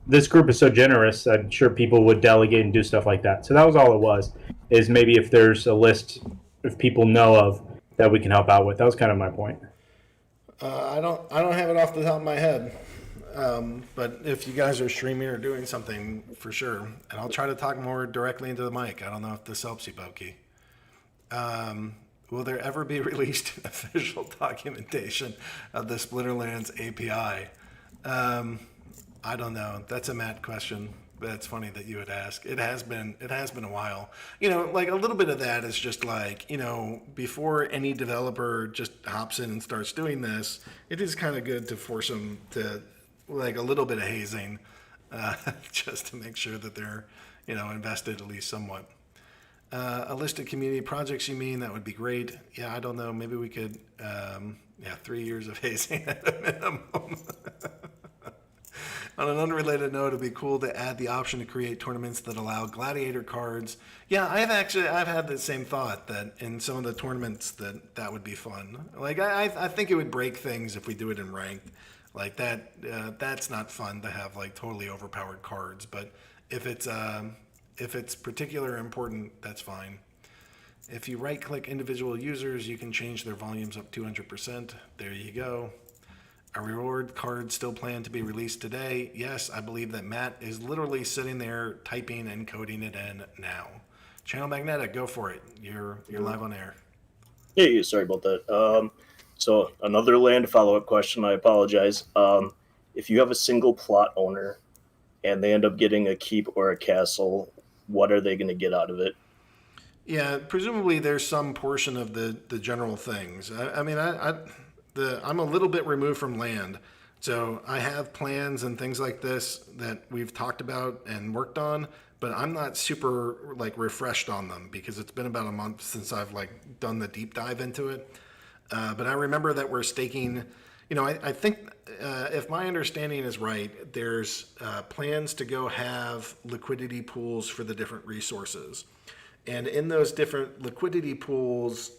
this group is so generous. I'm sure people would delegate and do stuff like that. So that was all it was. Is maybe if there's a list if people know of that we can help out with. That was kind of my point. I don't have it off the top of my head. But if you guys are streaming or doing something, for sure. And I'll try to talk more directly into the mic. I don't know if this helps you, Boki. Will there ever be released official documentation of the Splinterlands API? I don't know. That's a Matt question. That's funny that you would ask. It has been a while. Like a little bit of that is just like, before any developer just hops in and starts doing this, it is kind of good to force them to like a little bit of hazing, just to make sure that they're, invested at least somewhat. A list of community projects, you mean? That would be great. Yeah, I don't know. Maybe we could, 3 years of hazing at a minimum. On an unrelated note, it'd be cool to add the option to create tournaments that allow gladiator cards. Yeah, I've had the same thought that in some of the tournaments that would be fun. Like I think it would break things if we do it in ranked. Like that's not fun to have like totally overpowered cards. But if it's particular important, that's fine. If you right-click individual users, you can change their volumes up 200%. There you go. Are reward cards still planned to be released today? Yes, I believe that Matt is literally sitting there typing and coding it in now. Channel Magnetic, go for it. You're live on air. Hey, sorry about that. So another land follow-up question. I apologize. If you have a single plot owner and they end up getting a keep or a castle, what are they going to get out of it? Yeah, presumably there's some portion of the general things. I'm a little bit removed from land, so I have plans and things like this that we've talked about and worked on, but I'm not super like refreshed on them because it's been about a month since I've like done the deep dive into it. But I remember that we're staking, I think if my understanding is right, there's plans to go have liquidity pools for the different resources. And in those different liquidity pools,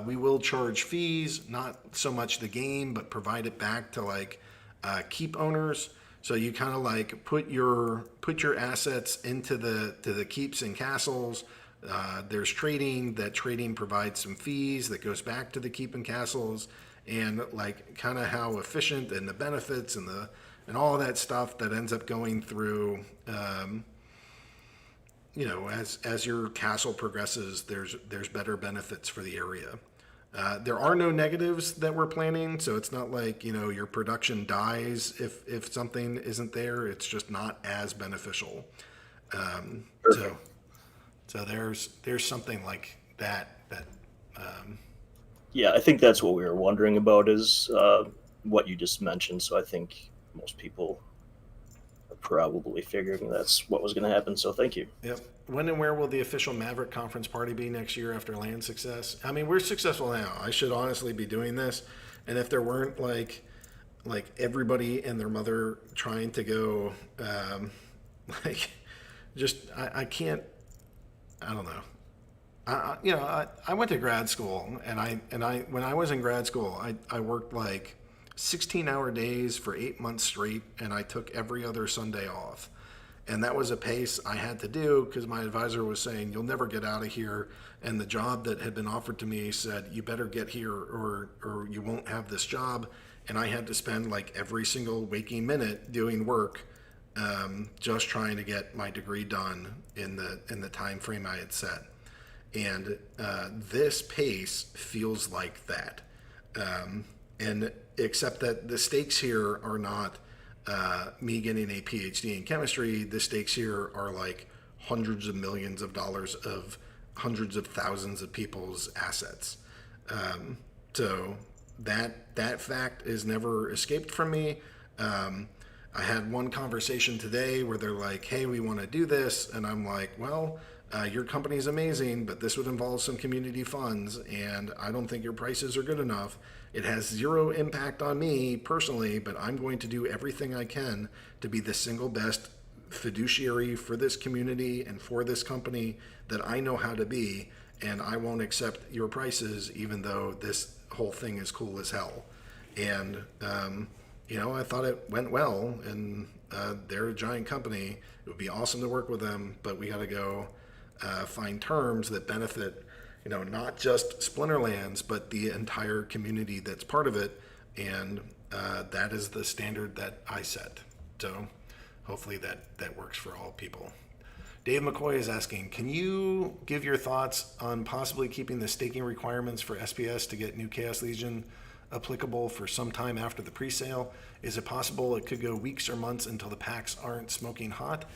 we will charge fees, not so much the game, but provide it back to like keep owners. So you kind of like put your assets into the keeps and castles. There's trading. That trading provides some fees that goes back to the keep and castles, and like kind of how efficient and the benefits and all of that stuff that ends up going through. As your castle progresses, there's better benefits for the area. There are no negatives that we're planning, so it's not like your production dies if something isn't there. It's just not as beneficial. So there's something like that. Yeah, I think that's what we were wondering about is what you just mentioned. So I think most people are probably figuring that's what was going to happen. So thank you. Yep. When and where will the official Maverick conference party be next year after land success? I mean, we're successful now. I should honestly be doing this. And if there weren't like everybody and their mother trying to go, I can't, I don't know. I went to grad school, and when I was in grad school, I worked like 16-hour days for 8 months straight, and I took every other Sunday off. And that was a pace I had to do because my advisor was saying, you'll never get out of here. And the job that had been offered to me said, you better get here or you won't have this job. And I had to spend like every single waking minute doing work, just trying to get my degree done in the time frame I had set. And this pace feels like that. And except that the stakes here are not me getting a PhD in chemistry. The stakes here are like hundreds of millions of dollars of hundreds of thousands of people's assets. So that fact is never escaped from me. I had one conversation today where they're like, hey, we want to do this. And I'm like, well, your company's amazing, but this would involve some community funds, and I don't think your prices are good enough. It has zero impact on me personally, but I'm going to do everything I can to be the single best fiduciary for this community and for this company that I know how to be, and I won't accept your prices even though this whole thing is cool as hell. And I thought it went well, and they're a giant company. It would be awesome to work with them, but we got to go find terms that benefit, not just Splinterlands, but the entire community that's part of it. And that is the standard that I set. So hopefully that works for all people. Dave McCoy is asking, can you give your thoughts on possibly keeping the staking requirements for SPS to get new Chaos Legion applicable for some time after the pre-sale? Is it possible it could go weeks or months until the packs aren't smoking hot?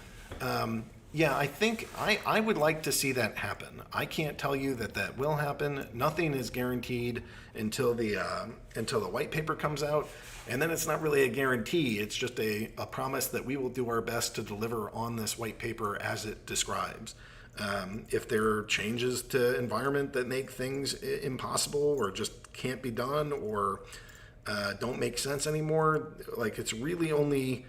Yeah, I think I would like to see that happen. I can't tell you that will happen. Nothing is guaranteed until the white paper comes out, and then it's not really a guarantee. It's just a promise that we will do our best to deliver on this white paper as it describes. If there are changes to environment that make things impossible or just can't be done or don't make sense anymore, like it's really only...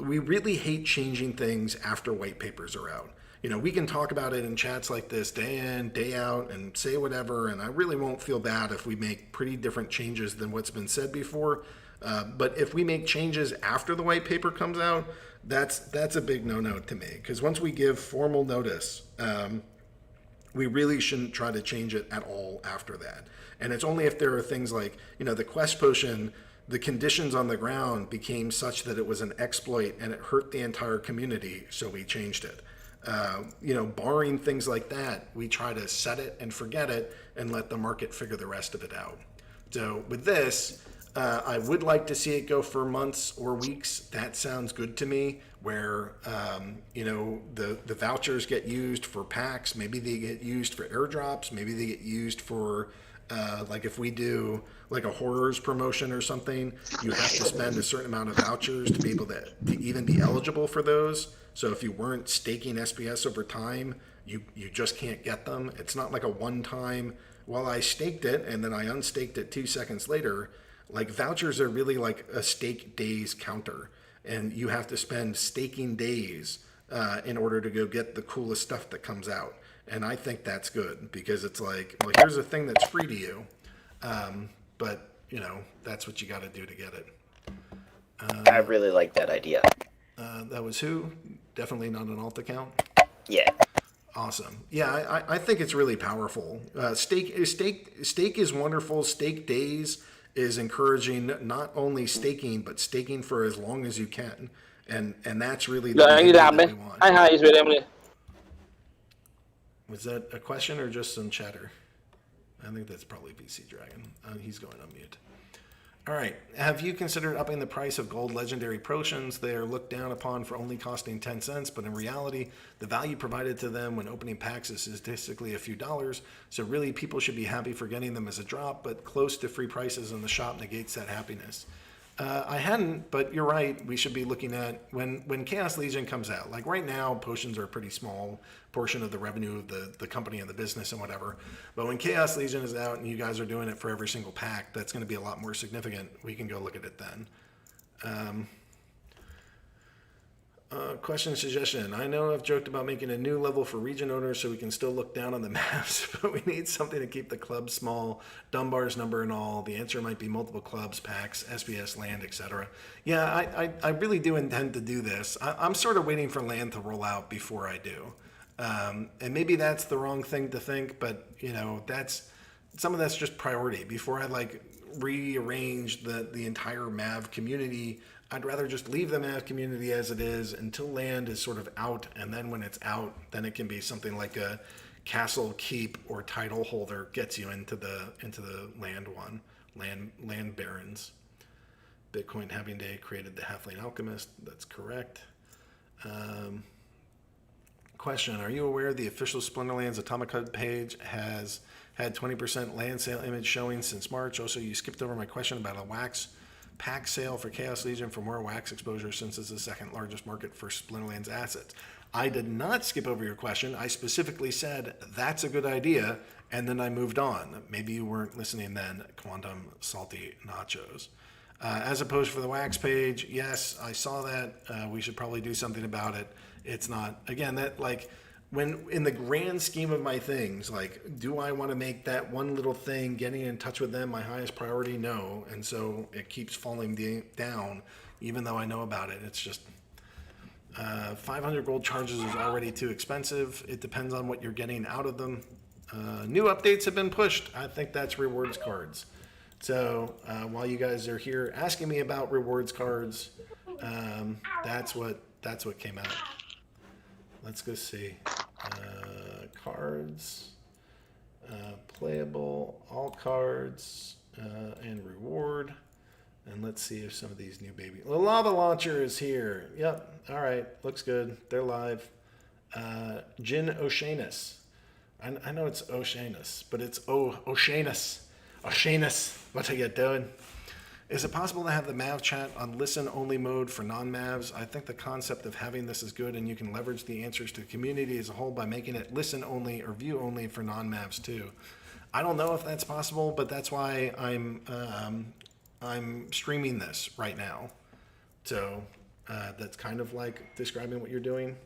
We really hate changing things after white papers are out. We can talk about it in chats like this day in, day out, and say whatever, and I really won't feel bad if we make pretty different changes than what's been said before. But if we make changes after the white paper comes out, that's a big no-no to me. Because once we give formal notice, we really shouldn't try to change it at all after that. And it's only if there are things like, the quest potion... The conditions on the ground became such that it was an exploit and it hurt the entire community, so we changed it. Barring things like that, we try to set it and forget it and let the market figure the rest of it out. So with this, I would like to see it go for months or weeks. That sounds good to me, where, the vouchers get used for packs. Maybe they get used for airdrops. Maybe they get used for... like if we do like a horrors promotion or something, you have to spend a certain amount of vouchers to be able to even be eligible for those. So if you weren't staking SPS over time, you just can't get them. It's not like a one-time, well, I staked it and then I unstaked it 2 seconds later. Like vouchers are really like a stake days counter, and you have to spend staking days in order to go get the coolest stuff that comes out. And I think that's good because it's like, well, here's a thing that's free to you. But, you know, that's what you got to do to get it. I really like that idea. That was who? Definitely not an alt account. Yeah. Awesome. Yeah, I think it's really powerful. Stake is wonderful. Stake days is encouraging not only staking, but staking for as long as you can. And that's really the Rồi anh đi behavior làm that đi. we want. 22 về em đi. Was that a question or just some chatter? I think that's probably VC Dragon. He's going on mute. All right. Have you considered upping the price of gold legendary potions? They are looked down upon for only costing 10 cents, but in reality, the value provided to them when opening packs is statistically a few dollars. So really, people should be happy for getting them as a drop, but close to free prices in the shop negates that happiness. I hadn't, but you're right. We should be looking at when Chaos Legion comes out. Like right now, potions are a pretty small portion of the revenue of the company and the business and whatever. But when Chaos Legion is out and you guys are doing it for every single pack, that's going to be a lot more significant. We can go look at it then. Question suggestion. I know I've joked about making a new level for region owners so we can still look down on the maps, but we need something to keep the club small, Dunbar's number and all. The answer might be multiple clubs, packs, SBS, land, etc. Yeah, I really do intend to do this. I'm sort of waiting for land to roll out before I do. And maybe that's the wrong thing to think, but you know, some of that's just priority. Before I like rearrange the entire Mav community, I'd rather just leave the Mav community as it is until land is sort of out, and then when it's out, then it can be something like a castle, keep, or title holder gets you into the land barons. Bitcoin Halving Day created the Halfling Alchemist. That's correct. Question: are you aware the official Splinterlands Atomic Hut page has had 20% land sale image showing since March? Also, you skipped over my question about a wax pack sale for Chaos Legion for more wax exposure since it's the second largest market for Splinterlands assets. I did not skip over your question. I specifically said that's a good idea, and then I moved on. Maybe you weren't listening then, Quantum Salty Nachos. As opposed for the wax page, yes, I saw that. We should probably do something about it. It's not, again, that like, when in the grand scheme of my things, like, do I want to make that one little thing, getting in touch with them, my highest priority? No. And so it keeps falling down, even though I know about it. It's just 500 gold charges is already too expensive. It depends on what you're getting out of them. New updates have been pushed. I think that's rewards cards. So while you guys are here asking me about rewards cards, that's what came out. Let's go see. Cards, playable, all cards, and reward. And let's see if some of these new baby. The lava launcher is here. Yep. All right. Looks good. They're live. Jin Oceanus. I know it's Oceanus, but it's Oceanus. Oceanus. What are you doing? Is it possible to have the Mav Chat on listen-only mode for non-Mavs? I think the concept of having this is good, and you can leverage the answers to the community as a whole by making it listen-only or view-only for non-Mavs too. I don't know if that's possible, but that's why I'm streaming this right now. So that's kind of like describing what you're doing.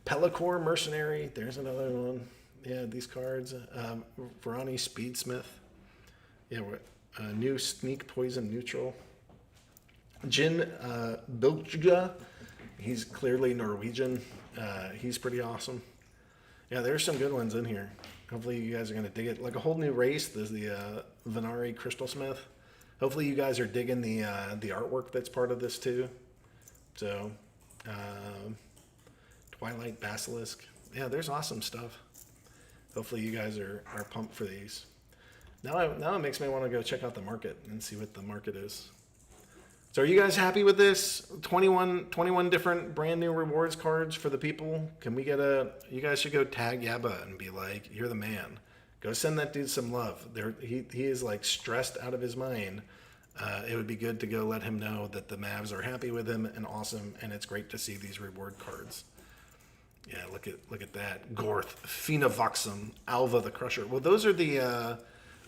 Pellicor Mercenary, there's another one. Yeah, these cards. Verani Speedsmith. Yeah, new Sneak Poison Neutral. Jin Bilga, he's clearly Norwegian. He's pretty awesome. Yeah, there's some good ones in here. Hopefully you guys are going to dig it. Like a whole new race, there's the Venari Crystalsmith. Hopefully you guys are digging the artwork that's part of this too. So, Twilight Basilisk. Yeah, there's awesome stuff. Hopefully you guys are pumped for these. Now it makes me want to go check out the market and see what the market is. So are you guys happy with this? 21 different brand new rewards cards for the people. Can we get you guys should go tag Yabba and be like, you're the man. Go send that dude some love. He is like stressed out of his mind. It would be good to go let him know that the Mavs are happy with him and awesome, and it's great to see these reward cards. Yeah, look at that. Gorth, Fina Voxum, Alva the Crusher. Well, those are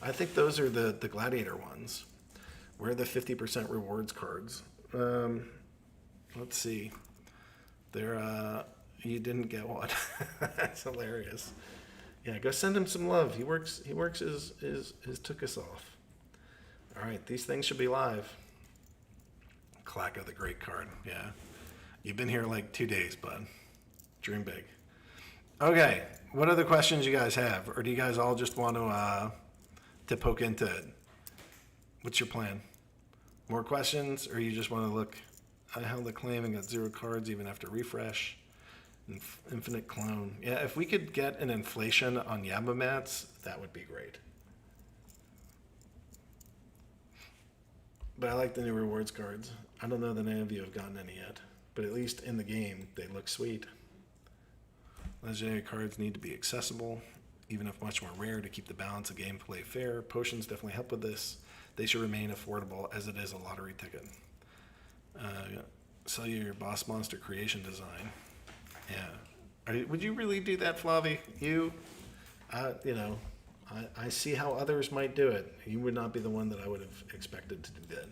I think those are the Gladiator ones. Where are the 50% rewards cards? Let's see. You didn't get one. That's hilarious. Yeah, go send him some love. He works his took us off. All right, these things should be live. Clacka, the great card. Yeah. You've been here like 2 days, bud. Dream big. Okay, what other questions you guys have? Or do you guys all just want to poke into it? What's your plan? More questions, or you just want to look? I held a claim and got 0 cards even after refresh. Infinite clone. Yeah, if we could get an inflation on Yabamats, that would be great. But I like the new rewards cards. I don't know that any of you have gotten any yet, but at least in the game, they look sweet. Legendary cards need to be accessible, even if much more rare, to keep the balance of gameplay fair. Potions definitely help with this. They should remain affordable as it is a lottery ticket. Sell your boss monster creation design. Yeah. Would you really do that, Flavi? You know, I see how others might do it. You would not be the one that I would have expected to do that.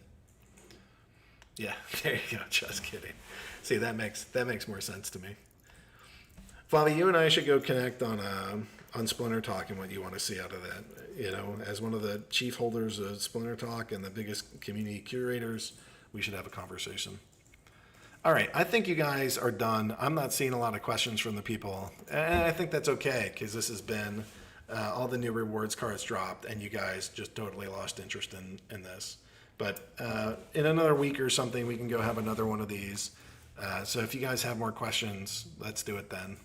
Yeah, there you go. Just kidding. See, that makes more sense to me. Flavi, you and I should go connect on Splinter Talk and what you want to see out of that. You know, as one of the chief holders of Splinter Talk and the biggest community curators, we should have a conversation. All right, I think you guys are done. I'm not seeing a lot of questions from the people, and I think that's okay because this has been all the new rewards cards dropped, and you guys just totally lost interest in this. But in another week or something, we can go have another one of these. So if you guys have more questions, let's do it then.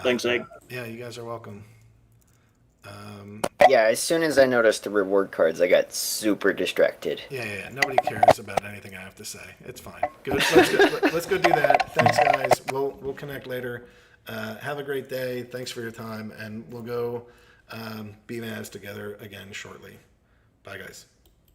Thanks, Egg. Yeah, you guys are welcome. Yeah, as soon as I noticed the reward cards, I got super distracted. Yeah. Nobody cares about anything I have to say. It's fine. Good. Let's go do that. Thanks, guys. We'll connect later. Have a great day. Thanks for your time, and we'll go be Mavs together again shortly. Bye, guys.